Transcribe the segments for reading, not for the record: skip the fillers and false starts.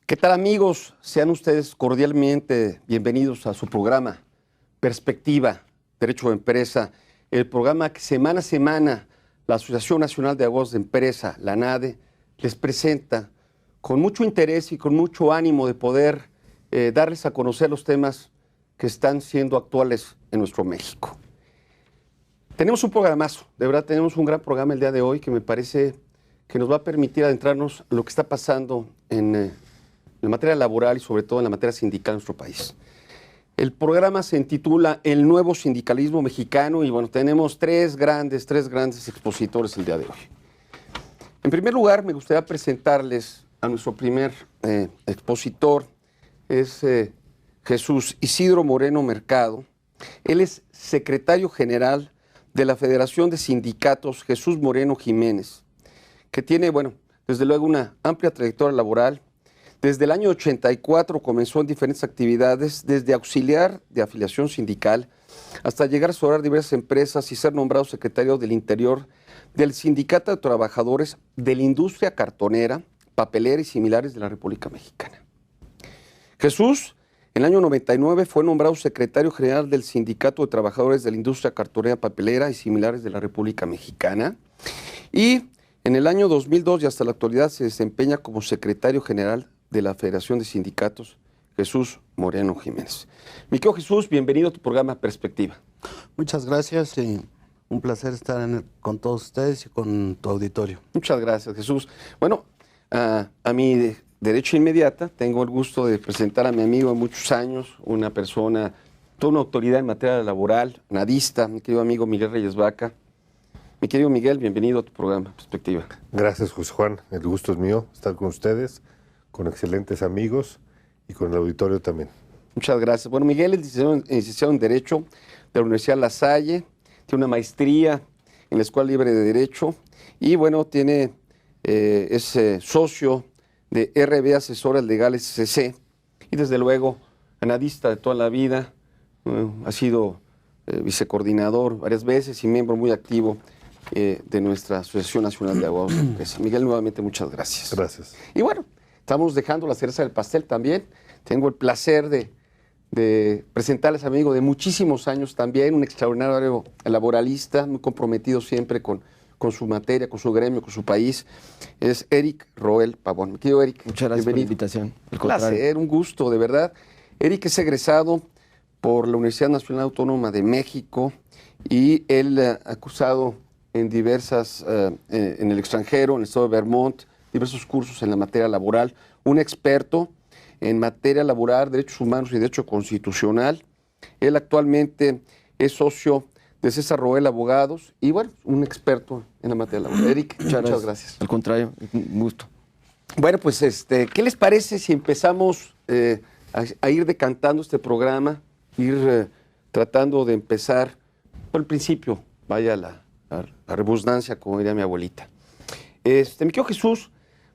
¿Qué tal, amigos? Sean ustedes cordialmente bienvenidos a su programa Perspectiva, Derecho de Empresa, el programa que semana a semana la Asociación Nacional de Abogados de Empresa, la ANADE, les presenta con mucho interés y con mucho ánimo de poder darles a conocer los temas que están siendo actuales en nuestro México. Tenemos un programazo, de verdad tenemos un gran programa el día de hoy que me parece que nos va a permitir adentrarnos en lo que está pasando en la materia laboral y sobre todo en la materia sindical en nuestro país. El programa se intitula El Nuevo Sindicalismo Mexicano y bueno, tenemos tres grandes expositores el día de hoy. En primer lugar, me gustaría presentarles a nuestro primer expositor, es Jesús Isidro Moreno Mercado. Él es secretario general de la Federación de Sindicatos Jesús Moreno Jiménez, que tiene, bueno, desde luego una amplia trayectoria laboral. Desde el año 84 comenzó en diferentes actividades, desde auxiliar de afiliación sindical hasta llegar a asesorar diversas empresas y ser nombrado secretario del Interior del Sindicato de Trabajadores de la Industria Cartonera, Papelera y Similares de la República Mexicana. Jesús, en el año 99, fue nombrado secretario general del Sindicato de Trabajadores de la Industria Cartonera, Papelera y Similares de la República Mexicana. Y en el año 2002 y hasta la actualidad se desempeña como secretario general de la Federación de Sindicatos Jesús Moreno Jiménez. Mi querido Jesús, bienvenido a tu programa Perspectiva. Muchas gracias y un placer estar con todos ustedes y con tu auditorio. Muchas gracias, Jesús. Bueno, a mi derecha inmediata tengo el gusto de presentar a mi amigo de muchos años, una persona, toda una autoridad en materia laboral, nadista, mi querido amigo Miguel Reyes Vaca. Mi querido Miguel, bienvenido a tu programa Perspectiva. Gracias, José Juan. El gusto es mío estar con ustedes, con excelentes amigos y con el auditorio también. Muchas gracias. Bueno, Miguel es licenciado en Derecho de la Universidad La Salle, tiene una maestría en la Escuela Libre de Derecho y, bueno, es socio de RB Asesores Legales CC y, desde luego, anadista de toda la vida. Ha sido vicecoordinador varias veces y miembro muy activo de nuestra Asociación Nacional de Abogados de Empresa. Miguel, nuevamente, muchas gracias. Gracias. Y bueno, estamos dejando la cereza del pastel también. Tengo el placer de presentarles a mi amigo de muchísimos años también, un extraordinario laboralista, muy comprometido siempre con su materia, con su gremio, con su país. Es Eric Roel Pavón. Mi querido Eric, muchas gracias por la invitación. Un placer, un gusto, de verdad. Eric es egresado por la Universidad Nacional Autónoma de México y él acusado en diversas, en el extranjero, en el estado de Vermont, diversos cursos en la materia laboral, un experto en materia laboral, derechos humanos y derecho constitucional. Él actualmente es socio de César Roel Abogados y, bueno, un experto en la materia laboral. Eric, muchas gracias. Al contrario, un gusto. Bueno, pues, ¿qué les parece si empezamos a ir decantando este programa, ir tratando de empezar por el principio, vaya la redundancia, como diría mi abuelita? Mi querido Jesús,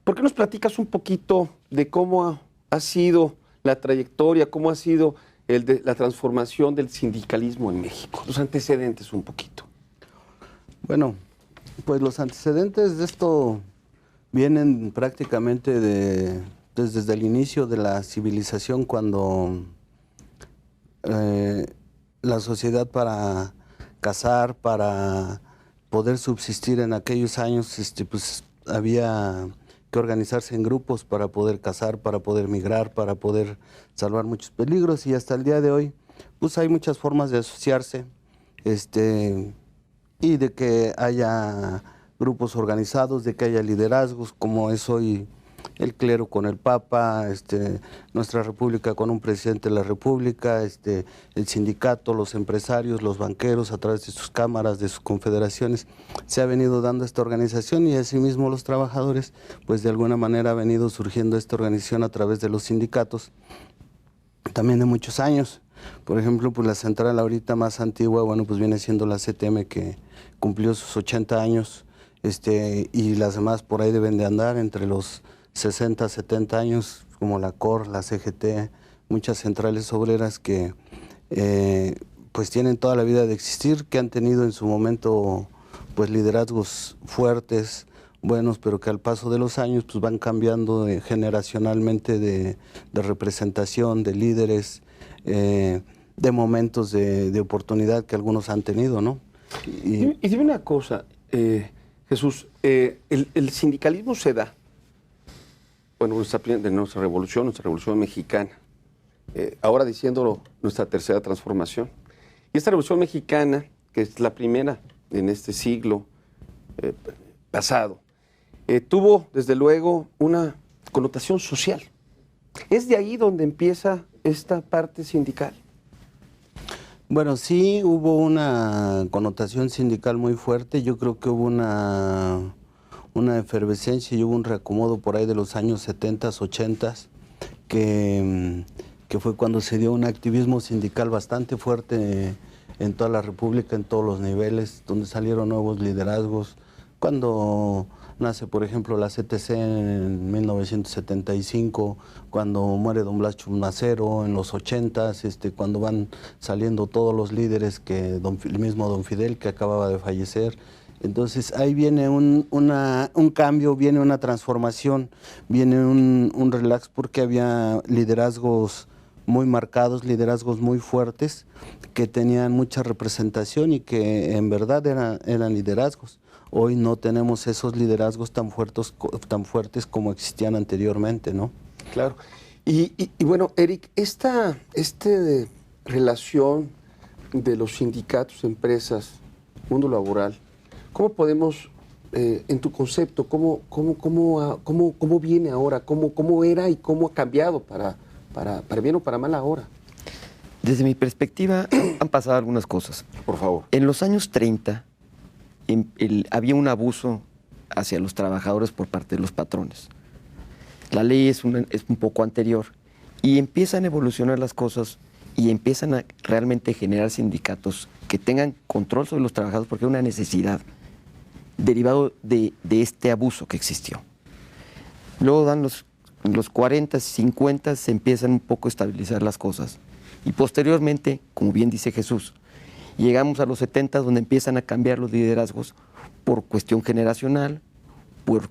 ¿por qué nos platicas un poquito de cómo ha sido la trayectoria, cómo ha sido la transformación del sindicalismo en México? Los antecedentes un poquito. Bueno, pues los antecedentes de esto vienen prácticamente desde el inicio de la civilización, cuando la sociedad, para cazar, para poder subsistir en aquellos años, pues había que organizarse en grupos para poder cazar, para poder migrar, para poder salvar muchos peligros, y hasta el día de hoy pues hay muchas formas de asociarse y de que haya grupos organizados, de que haya liderazgos, como es hoy el clero con el Papa, nuestra república con un presidente de la república, el sindicato, los empresarios, los banqueros, a través de sus cámaras, de sus confederaciones, se ha venido dando esta organización, y asimismo los trabajadores, pues de alguna manera ha venido surgiendo esta organización a través de los sindicatos, también de muchos años. Por ejemplo, pues la central ahorita más antigua, bueno, pues viene siendo la CTM, que cumplió sus 80 años, y las demás por ahí deben de andar entre los 60, 70 años, como la COR, la CGT, muchas centrales obreras que pues tienen toda la vida de existir, que han tenido en su momento pues liderazgos fuertes, buenos, pero que al paso de los años pues van cambiando generacionalmente de representación, de líderes, de momentos de oportunidad que algunos han tenido, ¿no? Y dime una cosa, Jesús, el sindicalismo se da, bueno, de nuestra revolución mexicana, ahora diciéndolo, nuestra tercera transformación. Y esta revolución mexicana, que es la primera en este siglo pasado, tuvo desde luego una connotación social. ¿Es de ahí donde empieza esta parte sindical? Bueno, sí hubo una connotación sindical muy fuerte. Yo creo que hubo una efervescencia y hubo un reacomodo por ahí de los años 70, 80, que fue cuando se dio un activismo sindical bastante fuerte en toda la República, en todos los niveles, donde salieron nuevos liderazgos. Cuando nace, por ejemplo, la CTC en 1975, cuando muere don Blas Chumacero en los 80s, cuando van saliendo todos los líderes, que el mismo don Fidel, que acababa de fallecer. Entonces ahí viene un cambio, viene una transformación, viene un relax, porque había liderazgos muy marcados, liderazgos muy fuertes, que tenían mucha representación y que en verdad eran liderazgos. Hoy no tenemos esos liderazgos tan fuertes como existían anteriormente, ¿no? Claro. Y bueno, Eric, esta relación de los sindicatos, empresas, mundo laboral, ¿cómo podemos, en tu concepto, cómo viene ahora? ¿Cómo era y cómo ha cambiado para bien o para mal ahora? Desde mi perspectiva, han pasado algunas cosas. Por favor. En los años 30, había un abuso hacia los trabajadores por parte de los patrones. La ley es un poco anterior y empiezan a evolucionar las cosas y empiezan a realmente generar sindicatos que tengan control sobre los trabajadores, porque hay una necesidad derivado de este abuso que existió. Luego dan los 40, 50, se empiezan un poco a estabilizar las cosas. Y posteriormente, como bien dice Jesús, llegamos a los 70, donde empiezan a cambiar los liderazgos por cuestión generacional, por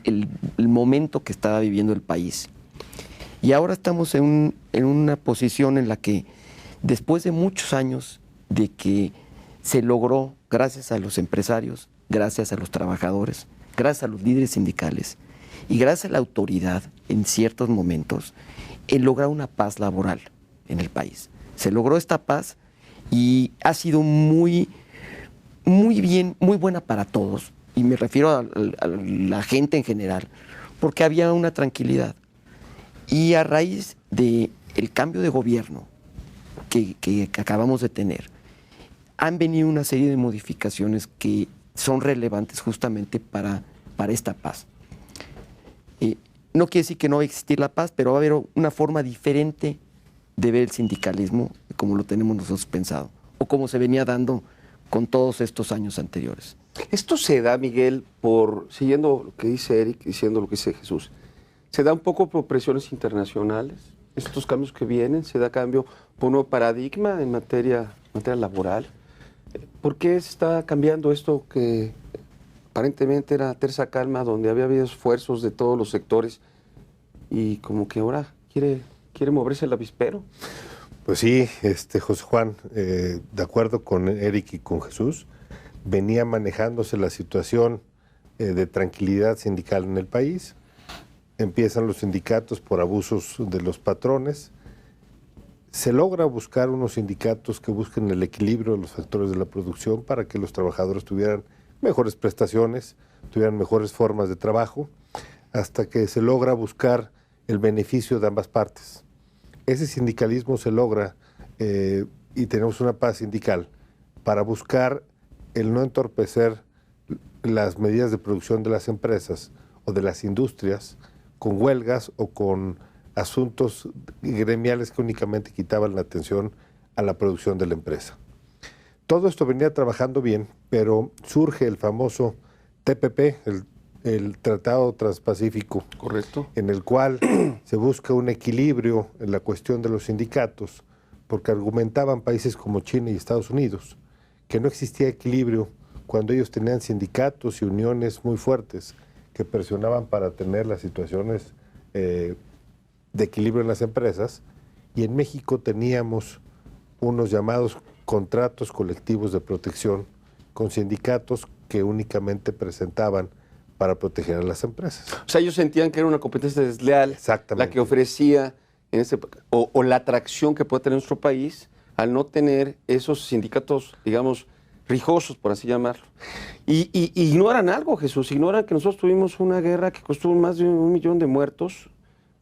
el momento que estaba viviendo el país. Y ahora estamos en una posición en la que, después de muchos años de que se logró, gracias a los empresarios, gracias a los trabajadores, gracias a los líderes sindicales y gracias a la autoridad en ciertos momentos, el lograr una paz laboral en el país. Se logró esta paz y ha sido muy bien, muy buena para todos. Y me refiero a la gente en general, porque había una tranquilidad. Y a raíz del cambio de gobierno que acabamos de tener, han venido una serie de modificaciones que son relevantes justamente para esta paz. No quiere decir que no va a existir la paz, pero va a haber una forma diferente de ver el sindicalismo como lo tenemos nosotros pensado, o como se venía dando con todos estos años anteriores. Esto se da, Miguel, siguiendo lo que dice Eric, diciendo lo que dice Jesús, se da un poco por presiones internacionales, estos cambios que vienen, se da cambio por un nuevo paradigma en materia laboral. ¿Por qué se está cambiando esto que aparentemente era tersa calma, donde había habido esfuerzos de todos los sectores y como que ahora quiere moverse el avispero? Pues sí, José Juan, de acuerdo con Eric y con Jesús, venía manejándose la situación de tranquilidad sindical en el país. Empiezan los sindicatos por abusos de los patrones. Se logra buscar unos sindicatos que busquen el equilibrio de los factores de la producción para que los trabajadores tuvieran mejores prestaciones, tuvieran mejores formas de trabajo, hasta que se logra buscar el beneficio de ambas partes. Ese sindicalismo se logra y tenemos una paz sindical para buscar el no entorpecer las medidas de producción de las empresas o de las industrias con huelgas o con asuntos gremiales que únicamente quitaban la atención a la producción de la empresa. Todo esto venía trabajando bien, pero surge el famoso TPP, el Tratado Transpacífico. Correcto. En el cual se busca un equilibrio en la cuestión de los sindicatos, porque argumentaban países como China y Estados Unidos que no existía equilibrio cuando ellos tenían sindicatos y uniones muy fuertes que presionaban para tener las situaciones de equilibrio en las empresas, y en México teníamos unos llamados contratos colectivos de protección con sindicatos que únicamente presentaban para proteger a las empresas. O sea, ellos sentían que era una competencia desleal la que ofrecía o la atracción que puede tener nuestro país al no tener esos sindicatos, digamos, rijosos, por así llamarlo. Y ignoran algo, Jesús, ignoran que nosotros tuvimos una guerra que costó más de 1 millón de muertos,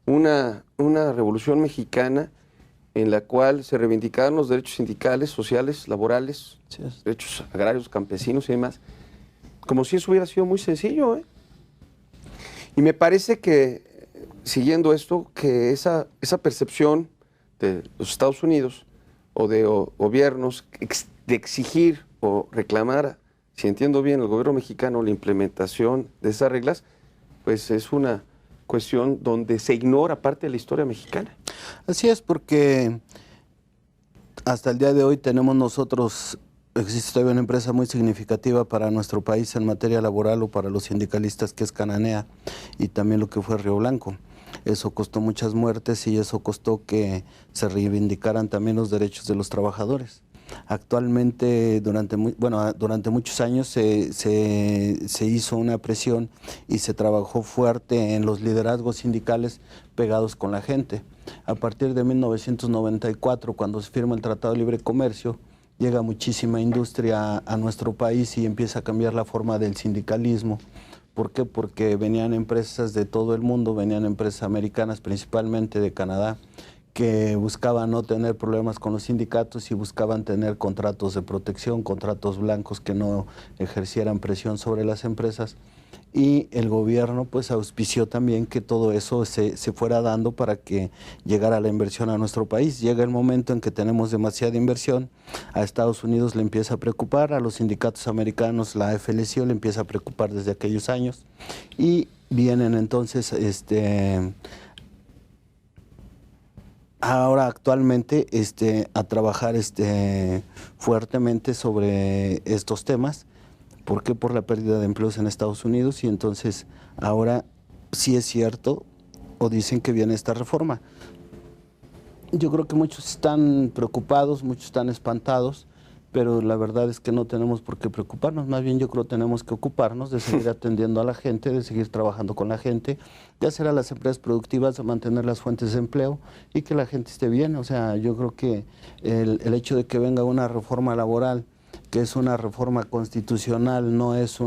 una revolución mexicana en la cual se reivindicaron los derechos sindicales, sociales, laborales, derechos agrarios, campesinos y demás, como si eso hubiera sido muy sencillo, ¿eh? Y me parece que, siguiendo esto, que esa percepción de los Estados Unidos o de gobiernos de exigir o reclamar, si entiendo bien, el gobierno mexicano la implementación de esas reglas, pues es una cuestión donde se ignora parte de la historia mexicana. Así es, porque hasta el día de hoy tenemos nosotros, existe todavía una empresa muy significativa para nuestro país en materia laboral o para los sindicalistas, que es Cananea, y también lo que fue Río Blanco. Eso costó muchas muertes y eso costó que se reivindicaran también los derechos de los trabajadores. Actualmente, durante muchos años se hizo una presión y se trabajó fuerte en los liderazgos sindicales pegados con la gente. A partir de 1994, cuando se firma el Tratado de Libre Comercio, llega muchísima industria a nuestro país y empieza a cambiar la forma del sindicalismo. ¿Por qué? Porque venían empresas de todo el mundo, venían empresas americanas, principalmente de Canadá, que buscaban no tener problemas con los sindicatos y buscaban tener contratos de protección, contratos blancos que no ejercieran presión sobre las empresas. Y el gobierno pues auspició también que todo eso se fuera dando para que llegara la inversión a nuestro país. Llega el momento en que tenemos demasiada inversión, a Estados Unidos le empieza a preocupar, a los sindicatos americanos, la AFL-CIO le empieza a preocupar desde aquellos años y vienen entonces ahora actualmente a trabajar fuertemente sobre estos temas. ¿Por qué? Por la pérdida de empleos en Estados Unidos, y entonces ahora sí es cierto o dicen que viene esta reforma. Yo creo que muchos están preocupados, muchos están espantados, pero la verdad es que no tenemos por qué preocuparnos, más bien yo creo que tenemos que ocuparnos de seguir atendiendo a la gente, de seguir trabajando con la gente, de hacer a las empresas productivas, de mantener las fuentes de empleo y que la gente esté bien. O sea, yo creo que el hecho de que venga una reforma laboral, que es una reforma constitucional, no es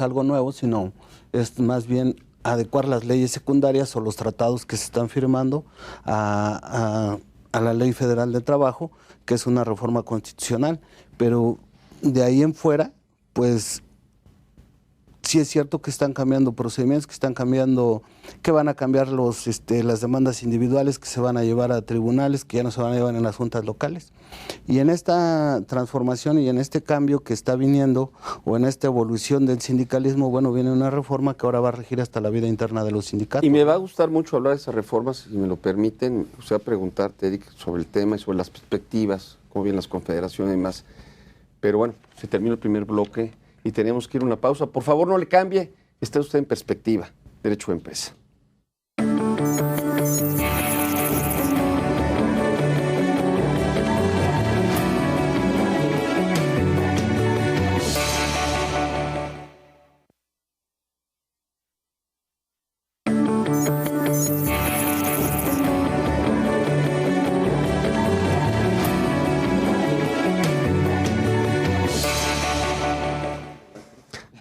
algo nuevo, sino es más bien adecuar las leyes secundarias o los tratados que se están firmando a la Ley Federal de Trabajo, que es una reforma constitucional. Pero de ahí en fuera, pues sí es cierto que están cambiando procedimientos, que están cambiando, que van a cambiar las demandas individuales, que se van a llevar a tribunales, que ya no se van a llevar en las juntas locales. Y en esta transformación y en este cambio que está viniendo, o en esta evolución del sindicalismo, bueno, viene una reforma que ahora va a regir hasta la vida interna de los sindicatos. Y me va a gustar mucho hablar de esas reformas, si me lo permiten. O sea, preguntarte, Eric, sobre el tema y sobre las perspectivas, cómo vienen las confederaciones y demás. Pero bueno, se terminó el primer bloque y tenemos que ir a una pausa. Por favor, no le cambie. Está usted en Perspectiva, Derecho de Empresa.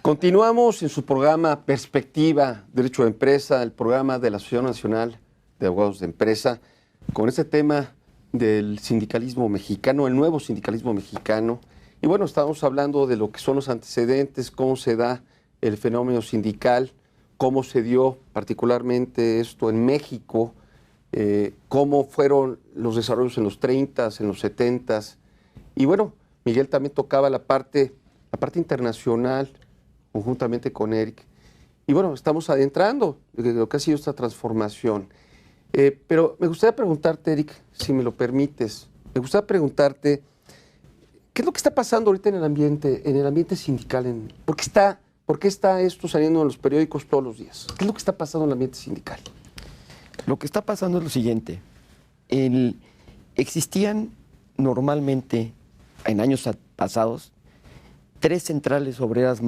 Continuamos en su programa Perspectiva, Derecho de Empresa, el programa de la Asociación Nacional de Abogados de Empresa, con este tema del sindicalismo mexicano, el nuevo sindicalismo mexicano. Y bueno, estamos hablando de lo que son los antecedentes, cómo se da el fenómeno sindical, cómo se dio particularmente esto en México, cómo fueron los desarrollos en los 30s, en los 70s. Y bueno, Miguel también tocaba la parte internacional, conjuntamente con Eric. Y bueno, estamos adentrando de lo que ha sido esta transformación. Pero me gustaría preguntarte, Eric, si me lo permites, me gustaría preguntarte ¿Qué es lo que está pasando ahorita en el ambiente sindical? ¿Por qué está esto saliendo en los periódicos todos los días? ¿Qué es lo que está pasando en el ambiente sindical? Lo que está pasando es lo siguiente. Existían normalmente, en años pasados, 3 centrales obreras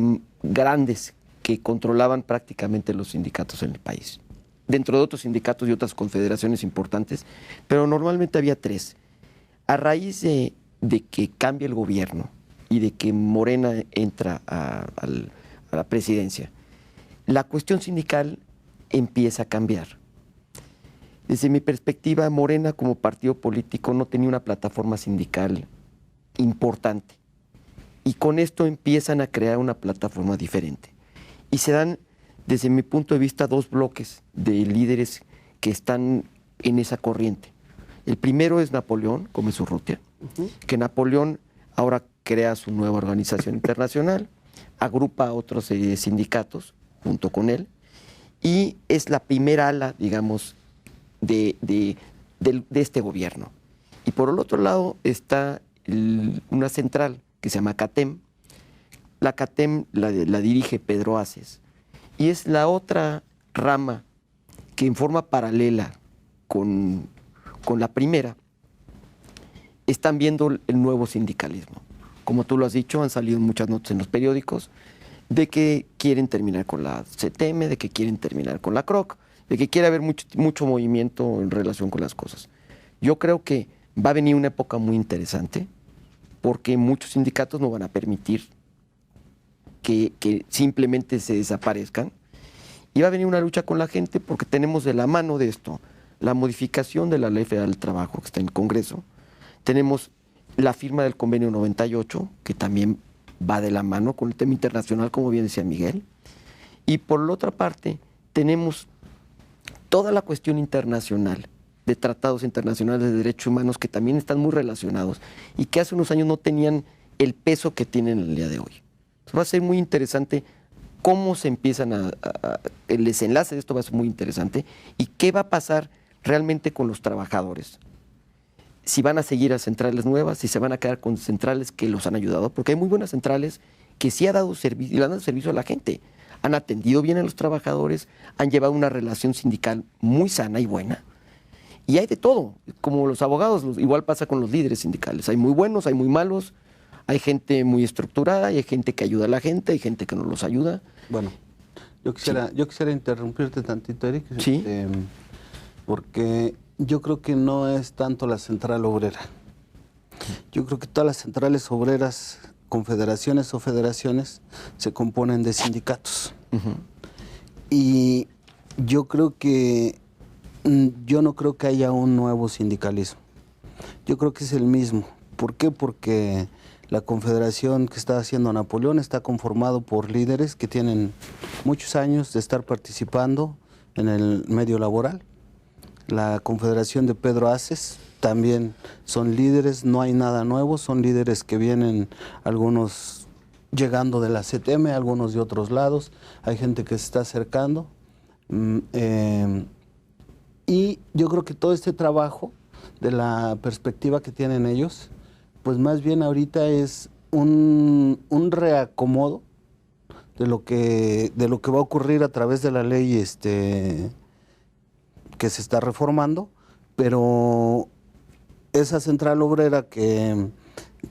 grandes que controlaban prácticamente los sindicatos en el país. Dentro de otros sindicatos y otras confederaciones importantes, pero normalmente había 3. A raíz de que cambia el gobierno y de que Morena entra a la presidencia, la cuestión sindical empieza a cambiar. Desde mi perspectiva, Morena como partido político no tenía una plataforma sindical importante. Y con esto empiezan a crear una plataforma diferente. Y se dan, desde mi punto de vista, 2 bloques de líderes que están en esa corriente. El primero es Napoleón Gómez Urrutia, que Napoleón ahora crea su nueva organización internacional, agrupa a otros sindicatos junto con él, y es la primera ala, digamos, de este gobierno. Y por el otro lado está una central que se llama CATEM. La CATEM la dirige Pedro Aces, y es la otra rama que en forma paralela con la primera están viendo el nuevo sindicalismo. Como tú lo has dicho, han salido muchas notas en los periódicos de que quieren terminar con la CTM, de que quieren terminar con la CROC, de que quiere haber mucho movimiento en relación con las cosas. Yo creo que va a venir una época muy interesante, porque muchos sindicatos no van a permitir que simplemente se desaparezcan, y va a venir una lucha con la gente, porque tenemos de la mano de esto la modificación de la Ley Federal del Trabajo que está en el Congreso, tenemos la firma del Convenio 98, que también va de la mano con el tema internacional, como bien decía Miguel, y por la otra parte tenemos toda la cuestión internacional, de tratados internacionales de derechos humanos que también están muy relacionados y que hace unos años no tenían el peso que tienen el día de hoy. Entonces va a ser muy interesante cómo se empiezan el desenlace de esto va a ser muy interesante, y qué va a pasar realmente con los trabajadores. Si van a seguir a centrales nuevas, si se van a quedar con centrales que los han ayudado, porque hay muy buenas centrales que sí han dado servicio y le han dado servicio a la gente. Han atendido bien a los trabajadores, han llevado una relación sindical muy sana y buena. Y hay de todo, como los abogados, igual pasa con los líderes sindicales. Hay muy buenos, hay muy malos, hay gente muy estructurada, hay gente que ayuda a la gente, hay gente que no los ayuda. Bueno, yo quisiera interrumpirte tantito, Eric, ¿Sí? Porque yo creo que no es tanto la central obrera. Yo creo que todas las centrales obreras, confederaciones o federaciones, se componen de sindicatos. Y yo creo que yo no creo que haya un nuevo sindicalismo. Yo creo que es el mismo. ¿Por qué? Porque la confederación que está haciendo Napoleón está conformado por líderes que tienen muchos años de estar participando en el medio laboral. La confederación de Pedro Aces también son líderes, no hay nada nuevo, son líderes que vienen, algunos llegando de la CTM, algunos de otros lados, hay gente que se está acercando. Y yo creo que todo este trabajo, de la perspectiva que tienen ellos, pues más bien ahorita es un reacomodo de lo que va a ocurrir a través de la ley que se está reformando, pero esa central obrera que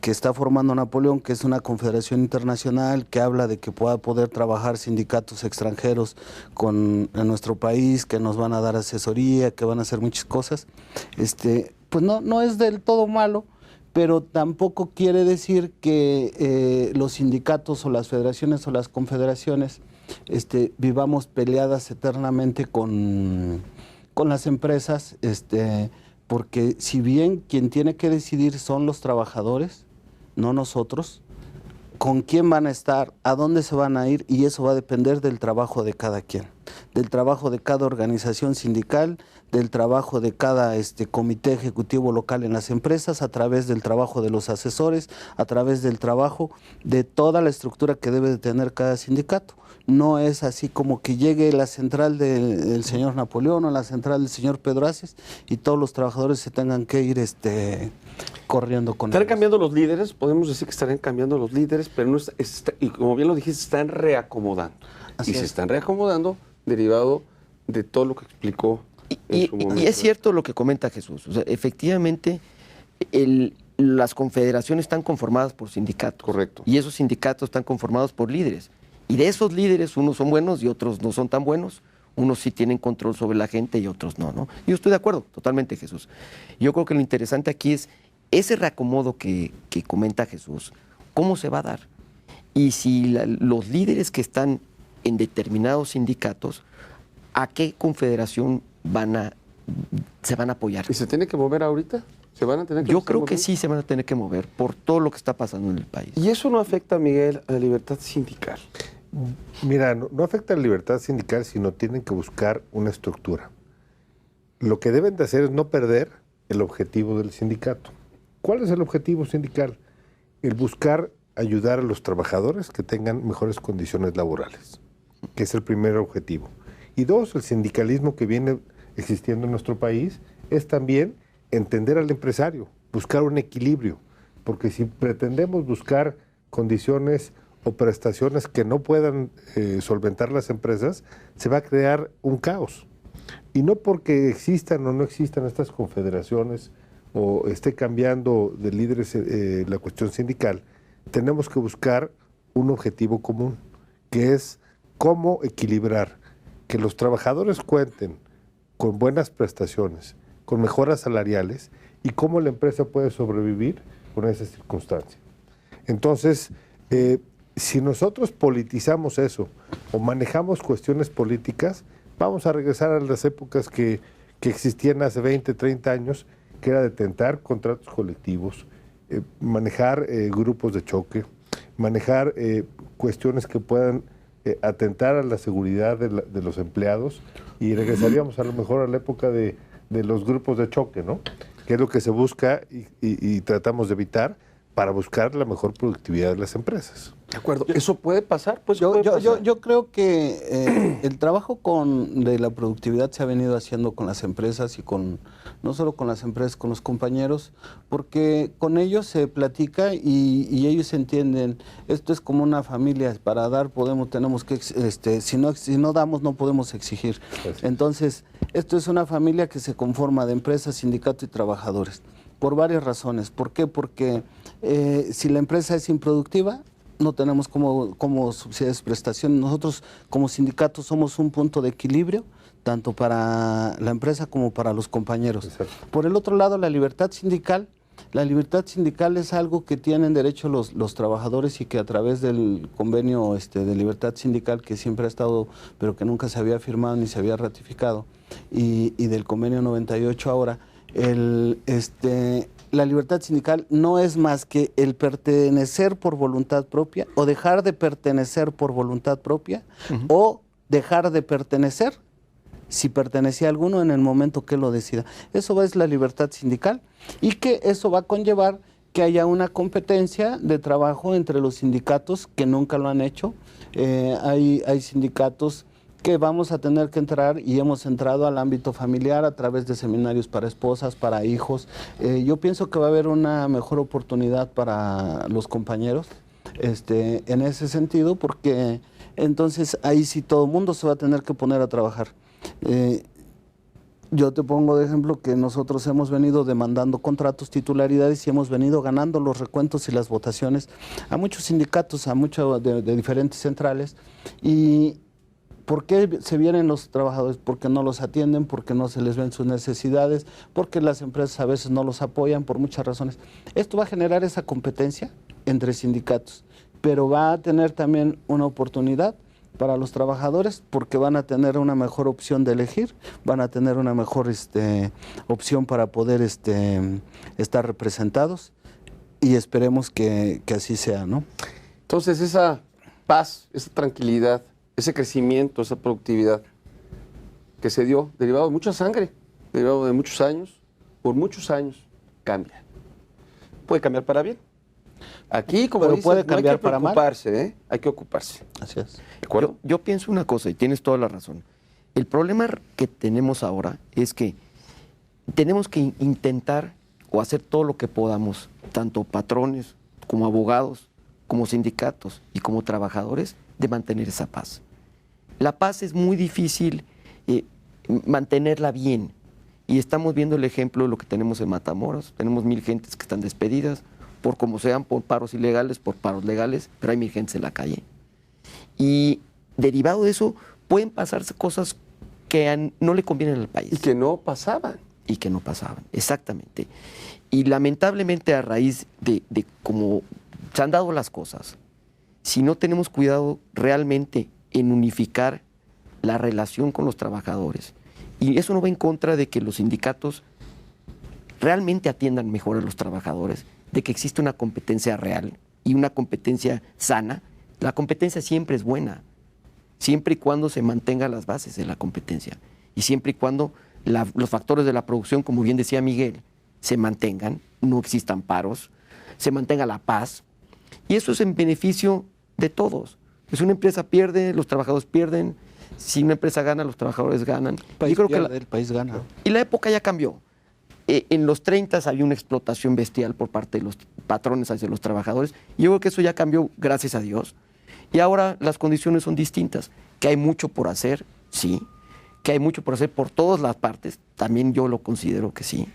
está formando Napoleón, que es una confederación internacional que habla de que pueda poder trabajar sindicatos extranjeros en nuestro país, que nos van a dar asesoría, que van a hacer muchas cosas, pues no es del todo malo, pero tampoco quiere decir que los sindicatos o las federaciones o las confederaciones vivamos peleadas eternamente con las empresas, porque si bien quien tiene que decidir son los trabajadores, no nosotros, con quién van a estar, a dónde se van a ir, y eso va a depender del trabajo de cada quien. del trabajo de cada organización sindical, del trabajo de cada comité ejecutivo local en las empresas, a través del trabajo de los asesores, a través del trabajo de toda la estructura que debe de tener cada sindicato. No es así como que llegue la central del señor Napoleón o la central del señor Pedro Aces y todos los trabajadores se tengan que ir corriendo con Están ellos. cambiando los líderes, podemos decir que estarán cambiando los líderes, pero no y como bien lo dijiste, están reacomodando. Así y se es. están reacomodando derivado de todo lo que explicó en su momento. Y es cierto lo que comenta Jesús. O sea, efectivamente, las confederaciones están conformadas por sindicatos. Correcto. Y esos sindicatos están conformados por líderes. Y de esos líderes, unos son buenos y otros no son tan buenos. Unos sí tienen control sobre la gente y otros no, ¿no? Yo estoy de acuerdo, totalmente, Jesús. Yo creo que lo interesante aquí es ese reacomodo que comenta Jesús, ¿cómo se va a dar? Y si los líderes que están en determinados sindicatos, ¿a qué confederación se van a apoyar? ¿Y se tiene que mover ahorita? ¿Se van a tener que Yo estar creo que moviendo? sí se van a tener que mover por todo lo que está pasando en el país. ¿Y eso no afecta, Miguel, a la libertad sindical? Mira, no afecta a la libertad sindical, sino tienen que buscar una estructura. Lo que deben de hacer es no perder el objetivo del sindicato. ¿Cuál es el objetivo sindical? El buscar ayudar a los trabajadores que tengan mejores condiciones laborales, que es el primer objetivo. Y dos, el sindicalismo que viene existiendo en nuestro país es también entender al empresario, buscar un equilibrio, porque si pretendemos buscar condiciones o prestaciones que no puedan solventar las empresas, se va a crear un caos. Y no porque existan o no existan estas confederaciones o esté cambiando de líderes la cuestión sindical, tenemos que buscar un objetivo común, que es cómo equilibrar que los trabajadores cuenten con buenas prestaciones, con mejoras salariales y cómo la empresa puede sobrevivir con esa circunstancia. Entonces, si nosotros politizamos eso o manejamos cuestiones políticas, vamos a regresar a las épocas que existían hace 20, 30 años, que era de tentar contratos colectivos, manejar grupos de choque, manejar cuestiones que puedan atentar a la seguridad de los empleados, y regresaríamos a lo mejor a la época de los grupos de choque, ¿no? Que es lo que se busca y tratamos de evitar para buscar la mejor productividad de las empresas. De acuerdo. ¿Eso puede pasar? Pues Yo puede creo que el trabajo de la productividad se ha venido haciendo con las empresas y no solo con las empresas, con los compañeros, porque con ellos se platica y ellos entienden, esto es como una familia, para dar tenemos que, si no damos no podemos exigir. Entonces, esto es una familia que se conforma de empresas, sindicato y trabajadores, por varias razones. ¿Por qué? Porque si la empresa es improductiva, no tenemos como subsidios de prestación. Nosotros como sindicato somos un punto de equilibrio, tanto para la empresa como para los compañeros. Exacto. Por el otro lado, la libertad sindical es algo que tienen derecho los trabajadores y que a través del convenio de libertad sindical, que siempre ha estado, pero que nunca se había firmado ni se había ratificado, y del convenio 98 ahora, la libertad sindical no es más que el pertenecer por voluntad propia o dejar de pertenecer por voluntad propia, o dejar de pertenecer si pertenecía a alguno en el momento que lo decida. Eso es la libertad sindical, y que eso va a conllevar que haya una competencia de trabajo entre los sindicatos que nunca lo han hecho. Hay sindicatos que vamos a tener que entrar y hemos entrado al ámbito familiar a través de seminarios para esposas, para hijos. Yo pienso que va a haber una mejor oportunidad para los compañeros en ese sentido, porque entonces ahí sí todo el mundo se va a tener que poner a trabajar. Yo te pongo de ejemplo que nosotros hemos venido demandando contratos, titularidades, y hemos venido ganando los recuentos y las votaciones a muchos sindicatos, a muchos de diferentes centrales. Y ¿por qué se vienen los trabajadores? Porque no los atienden, porque no se les ven sus necesidades, porque las empresas a veces no los apoyan, por muchas razones. Esto va a generar esa competencia entre sindicatos, pero va a tener también una oportunidad para los trabajadores, porque van a tener una mejor opción de elegir, van a tener una mejor opción para poder estar representados, y esperemos que así sea, ¿no? Entonces, esa paz, esa tranquilidad, ese crecimiento, esa productividad, que se dio, derivado de mucha sangre, derivado de muchos años, por muchos años, cambia. Puede cambiar para bien. Aquí, como Pero dices, puede no hay que cambiar para mal. preocuparse, ¿eh? Hay que ocuparse. Así es. ¿De acuerdo? Yo pienso una cosa, y tienes toda la razón. El problema que tenemos ahora es que tenemos que intentar o hacer todo lo que podamos, tanto patrones como abogados, como sindicatos y como trabajadores, de mantener esa paz. La paz es muy difícil mantenerla bien. Y estamos viendo el ejemplo de lo que tenemos en Matamoros. Tenemos 1000 gentes que están despedidas, por como sean, por paros ilegales, por paros legales, pero hay 1000 gentes en la calle. Y derivado de eso, pueden pasarse cosas que no le convienen al país. Y que no pasaban. Y que no pasaban, exactamente. Y lamentablemente, a raíz de cómo se han dado las cosas, si no tenemos cuidado realmente en unificar la relación con los trabajadores, y eso no va en contra de que los sindicatos realmente atiendan mejor a los trabajadores, de que existe una competencia real y una competencia sana. La competencia siempre es buena, siempre y cuando se mantengan las bases de la competencia y siempre y cuando los factores de la producción, como bien decía Miguel, se mantengan, no existan paros, se mantenga la paz, y eso es en beneficio de todos. Pues si una empresa pierde, los trabajadores pierden. Si una empresa gana, los trabajadores ganan. El país gana. Y la época ya cambió. En los 30 había una explotación bestial por parte de los patrones hacia los trabajadores. Y yo creo que eso ya cambió, gracias a Dios. Y ahora las condiciones son distintas. Que hay mucho por hacer, sí. Que hay mucho por hacer por todas las partes, también yo lo considero que sí.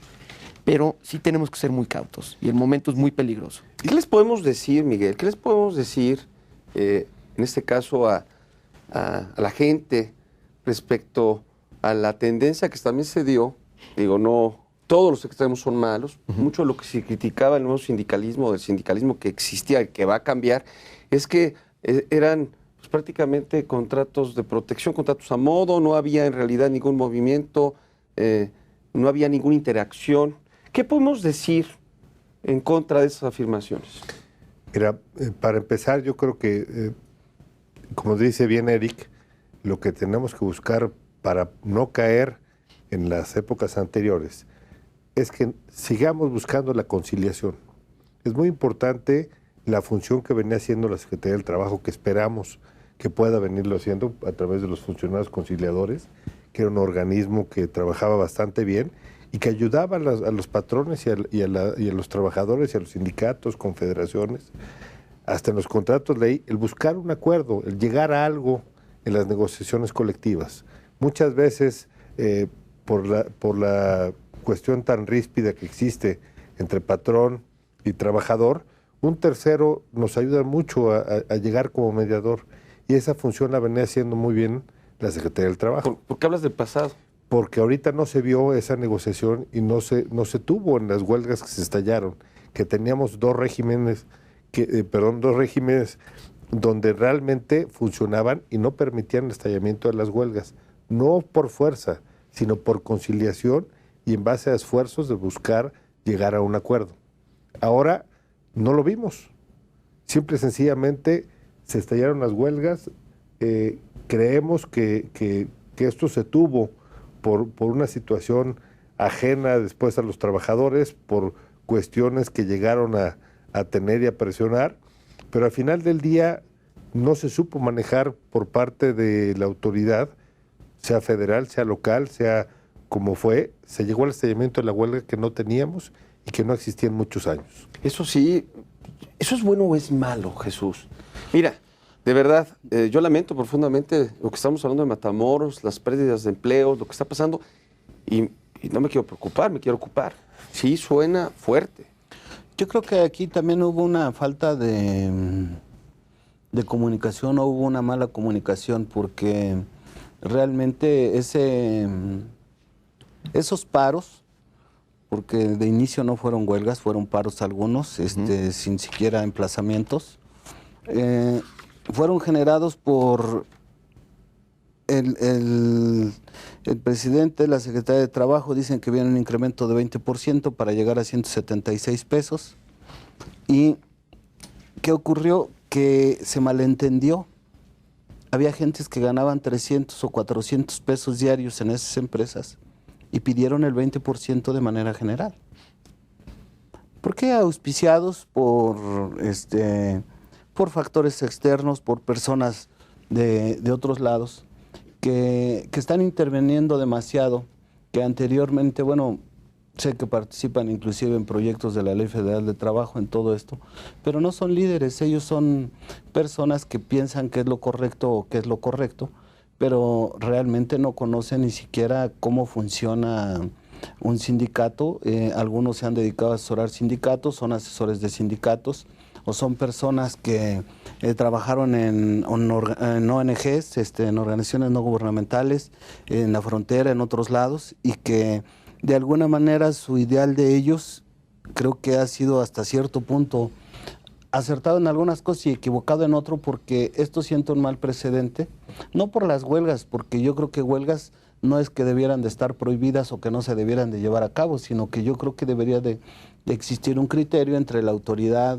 Pero sí tenemos que ser muy cautos. Y el momento es muy peligroso. ¿Qué les podemos decir, Miguel? ¿Qué les podemos decir, en este caso, a la gente respecto a la tendencia que también se dio? Digo, no todos los extremos son malos. Mucho de lo que se criticaba el nuevo sindicalismo, del sindicalismo que existía y que va a cambiar, es que eran pues, prácticamente contratos de protección, contratos a modo, no había en realidad ningún movimiento, no había ninguna interacción. ¿Qué podemos decir en contra de esas afirmaciones? Mira, para empezar, yo creo que, como dice bien Eric, lo que tenemos que buscar para no caer en las épocas anteriores es que sigamos buscando la conciliación. Es muy importante la función que venía haciendo la Secretaría del Trabajo, que esperamos que pueda venirlo haciendo a través de los funcionarios conciliadores, que era un organismo que trabajaba bastante bien y que ayudaba a los patrones y a los trabajadores y a los sindicatos, confederaciones, hasta en los contratos de ley, el buscar un acuerdo, el llegar a algo en las negociaciones colectivas. Muchas veces, por la cuestión tan ríspida que existe entre patrón y trabajador, un tercero nos ayuda mucho a llegar como mediador. Y esa función la venía haciendo muy bien la Secretaría del Trabajo. ¿Por qué hablas del pasado? Porque ahorita no se vio esa negociación y no se tuvo en las huelgas que se estallaron, que teníamos dos regímenes donde realmente funcionaban y no permitían el estallamiento de las huelgas, no por fuerza, sino por conciliación y en base a esfuerzos de buscar llegar a un acuerdo. Ahora no lo vimos, simple y sencillamente se estallaron las huelgas, creemos que esto se tuvo por una situación ajena después a los trabajadores, por cuestiones que llegaron a tener y a presionar, pero al final del día no se supo manejar por parte de la autoridad, sea federal, sea local, sea como fue, se llegó al estallamiento de la huelga que no teníamos y que no existía en muchos años. Eso sí, ¿eso es bueno o es malo, Jesús? Mira, de verdad, yo lamento profundamente lo que estamos hablando de Matamoros, las pérdidas de empleos, lo que está pasando, y no me quiero preocupar, me quiero ocupar. Sí, suena fuerte. Yo creo que aquí también hubo una falta de comunicación, o hubo una mala comunicación, porque realmente esos paros, porque de inicio no fueron huelgas, fueron paros algunos, sin siquiera emplazamientos, fueron generados por el presidente, la Secretaría de Trabajo, dicen que viene un incremento de 20% para llegar a 176 pesos. ¿Y qué ocurrió? Que se malentendió había gentes que ganaban 300 o 400 pesos diarios en esas empresas y pidieron el 20% de manera general. ¿Por qué? Auspiciados por factores externos, por personas de otros lados que están interviniendo demasiado, que anteriormente, bueno, sé que participan inclusive en proyectos de la Ley Federal de Trabajo, en todo esto, pero no son líderes, ellos son personas que piensan que es lo correcto o que es lo correcto, pero realmente no conocen ni siquiera cómo funciona un sindicato. Algunos se han dedicado a asesorar sindicatos, son asesores de sindicatos, o son personas que trabajaron en ONGs, en organizaciones no gubernamentales, en la frontera, en otros lados, y que de alguna manera su ideal de ellos creo que ha sido hasta cierto punto acertado en algunas cosas y equivocado en otro, porque esto siente un mal precedente, no por las huelgas, porque yo creo que huelgas no es que debieran de estar prohibidas o que no se debieran de llevar a cabo, sino que yo creo que debería de existir un criterio entre la autoridad,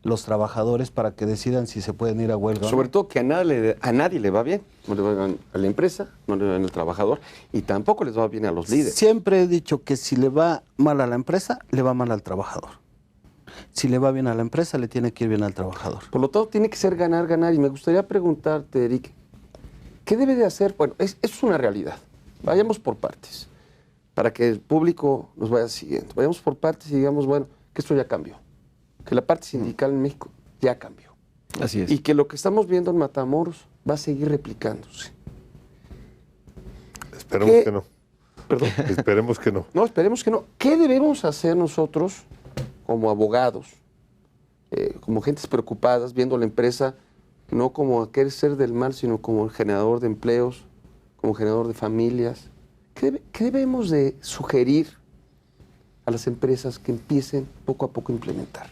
los trabajadores, para que decidan si se pueden ir a huelga. Sobre todo que a nadie le va bien, no le va bien a la empresa, no le va bien al trabajador y tampoco les va bien a los líderes. Siempre he dicho que si le va mal a la empresa, le va mal al trabajador. Si le va bien a la empresa, le tiene que ir bien al trabajador. Por lo tanto, tiene que ser ganar, ganar. Y me gustaría preguntarte, Eric, ¿qué debe de hacer? Bueno, es una realidad. Vayamos por partes, para que el público nos vaya siguiendo. Vayamos por partes y digamos, bueno, que esto ya cambió. Que la parte sindical en México ya cambió. Así es. Y que lo que estamos viendo en Matamoros va a seguir replicándose. Esperemos que no. Perdón. Esperemos que no. No, esperemos que no. ¿Qué debemos hacer nosotros como abogados, como gentes preocupadas, viendo la empresa no como aquel ser del mal, sino como el generador de empleos, como generador de familias? ¿Qué debemos de sugerir a las empresas que empiecen poco a poco a implementar?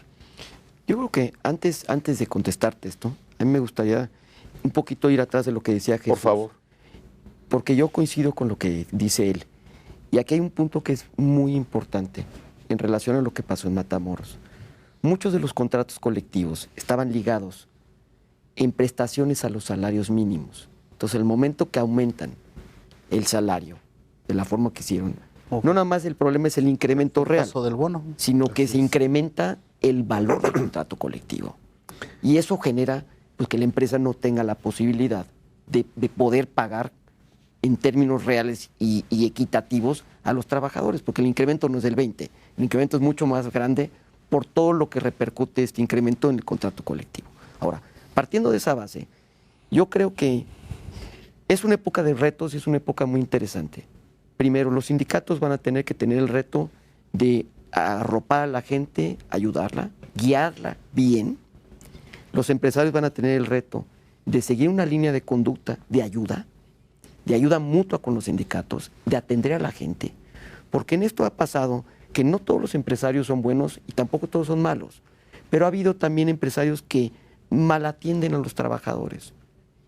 Yo creo que antes de contestarte esto, a mí me gustaría un poquito ir atrás de lo que decía Jesús. Por favor. Porque yo coincido con lo que dice él. Y aquí hay un punto que es muy importante en relación a lo que pasó en Matamoros. Muchos de los contratos colectivos estaban ligados en prestaciones a los salarios mínimos. Entonces, el momento que aumentan el salario de la forma que hicieron, no nada más el problema es el incremento real, Caso del bono, sino que se incrementa el valor del contrato colectivo. Y eso genera pues, que la empresa no tenga la posibilidad de poder pagar en términos reales y equitativos a los trabajadores, porque el incremento no es del 20, el incremento es mucho más grande por todo lo que repercute este incremento en el contrato colectivo. Ahora, partiendo de esa base, yo creo que es una época de retos y es una época muy interesante. Primero, los sindicatos van a tener que tener el reto de arropar a la gente, ayudarla, guiarla bien. Los empresarios van a tener el reto de seguir una línea de conducta de ayuda mutua con los sindicatos, de atender a la gente. Porque en esto ha pasado que no todos los empresarios son buenos y tampoco todos son malos, pero ha habido también empresarios que mal atienden a los trabajadores.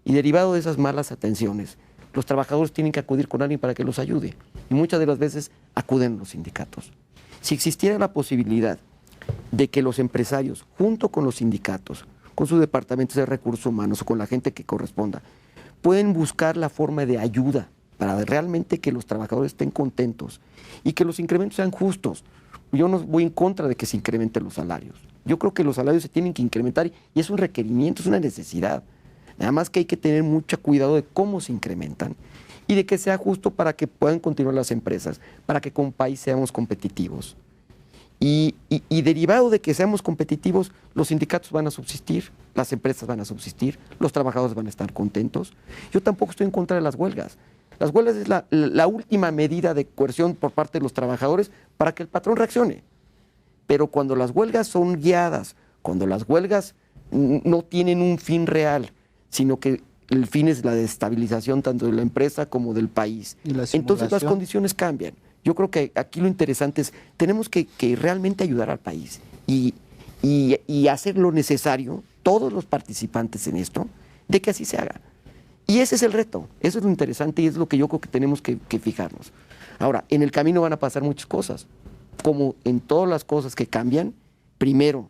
Y derivado de esas malas atenciones, los trabajadores tienen que acudir con alguien para que los ayude. Y muchas de las veces acuden a los sindicatos. Si existiera la posibilidad de que los empresarios, junto con los sindicatos, con sus departamentos de recursos humanos o con la gente que corresponda, pueden buscar la forma de ayuda para realmente que los trabajadores estén contentos y que los incrementos sean justos. Yo no voy en contra de que se incrementen los salarios. Yo creo que los salarios se tienen que incrementar y es un requerimiento, es una necesidad. Nada más que hay que tener mucho cuidado de cómo se incrementan y de que sea justo para que puedan continuar las empresas, para que como país seamos competitivos. Y derivado de que seamos competitivos, los sindicatos van a subsistir, las empresas van a subsistir, los trabajadores van a estar contentos. Yo tampoco estoy en contra de las huelgas. Las huelgas es la última medida de coerción por parte de los trabajadores para que el patrón reaccione. Pero cuando las huelgas son guiadas, cuando las huelgas no tienen un fin real, sino que el fin es la desestabilización tanto de la empresa como del país, entonces las condiciones cambian. Yo creo que aquí lo interesante es, tenemos que realmente ayudar al país y hacer lo necesario, todos los participantes en esto, de que así se haga. Y ese es el reto, eso es lo interesante y es lo que yo creo que tenemos que fijarnos. Ahora, en el camino van a pasar muchas cosas, como en todas las cosas que cambian. Primero,